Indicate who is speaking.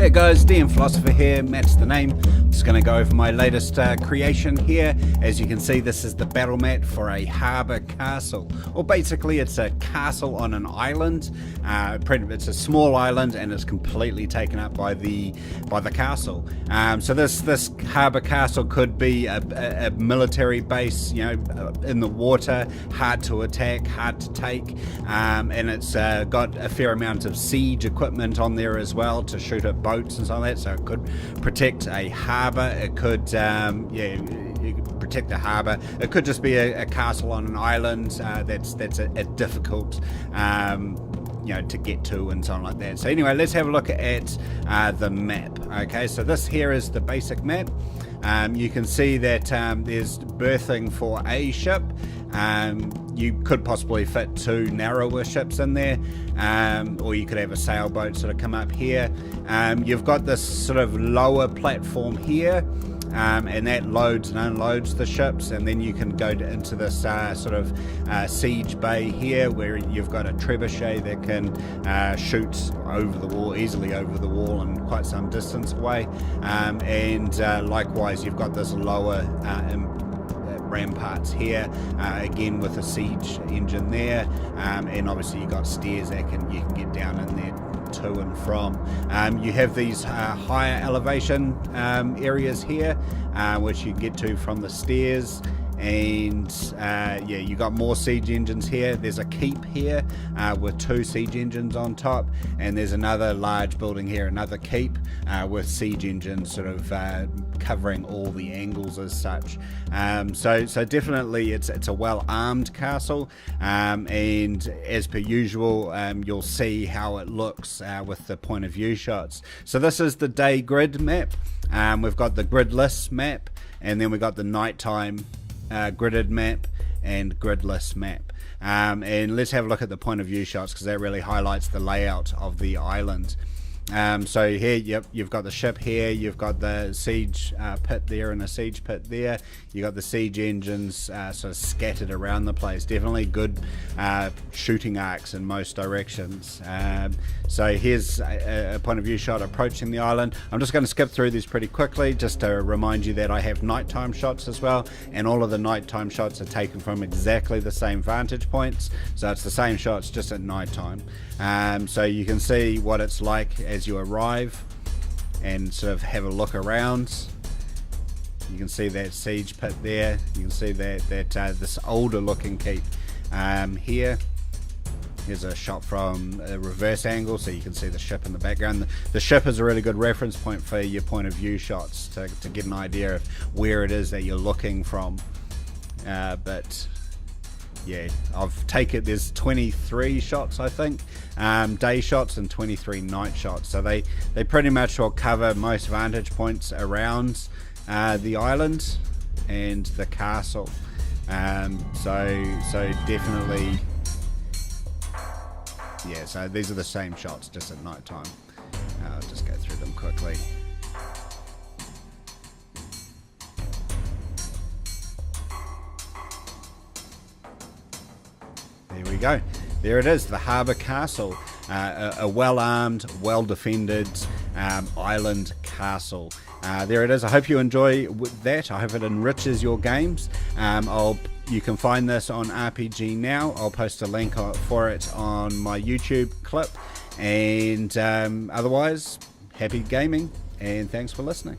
Speaker 1: There goes DM Philosopher here, Matt's the name. I'm just going to go over my latest creation here. As you can see, this is the battle mat for a harbour castle. Well, basically it's a castle on an island. It's a small island and it's completely taken up by the castle. So this harbour castle could be a military base, you know, in the water, hard to attack, hard to take, and it's got a fair amount of siege equipment on there as well to shoot at boats and so on that. So it could protect a harbour. It could, you could protect the harbour. It could just be a castle on an island that's a difficult, to get to and so on like that. So anyway, let's have a look at the map. Okay, so this here is the basic map. You can see that there's berthing for a ship. You could possibly fit 2 narrower ships in there, or you could have a sailboat sort of come up here. You've got this sort of lower platform here, and that loads and unloads the ships, and then you can go into this sort of siege bay here where you've got a trebuchet that can shoot over the wall, easily over the wall and quite some distance away, and likewise you've got this lower ramparts here, again with a siege engine there, and obviously you've got stairs that you can get down in there to and from. You have these higher elevation areas here, which you get to from the stairs, and you got more siege engines here. There's a keep here with 2 siege engines on top, and there's another large building here, another keep with siege engines sort of covering all the angles as such. So definitely it's a well-armed castle, and as per usual, you'll see how it looks with the point of view shots. So this is the day grid map. We've got the gridless map, and then we've got the nighttime gridded map and gridless map. And let's have a look at the point of view shots, because that really highlights the layout of the island. So here, you've got the ship here, you've got the siege pit there and a siege pit there. You've got the siege engines sort of scattered around the place. Definitely good shooting arcs in most directions. So here's a point of view shot approaching the island. I'm just going to skip through these pretty quickly just to remind you that I have nighttime shots as well, and all of the nighttime shots are taken from exactly the same vantage points. So it's the same shots just at nighttime. So you can see what it's like as you arrive and sort of have a look around. You can see that siege pit there. You can see that this older looking keep here. Here's a shot from a reverse angle, so you can see the ship in the background. The ship is a really good reference point for your point of view shots to get an idea of where it is that you're looking from. But yeah, there's 23 shots, I think, day shots, and 23 night shots. So they pretty much will cover most vantage points around the island and the castle. So definitely, yeah, so these are the same shots, just at night time. I'll just go through them quickly. There we go. There it is, the Harbour Castle. A well-armed, well-defended island castle. There it is. I hope you enjoy that. I hope it enriches your games. You can find this on RPG Now. I'll post a link for it on my YouTube clip. And otherwise, happy gaming, and thanks for listening.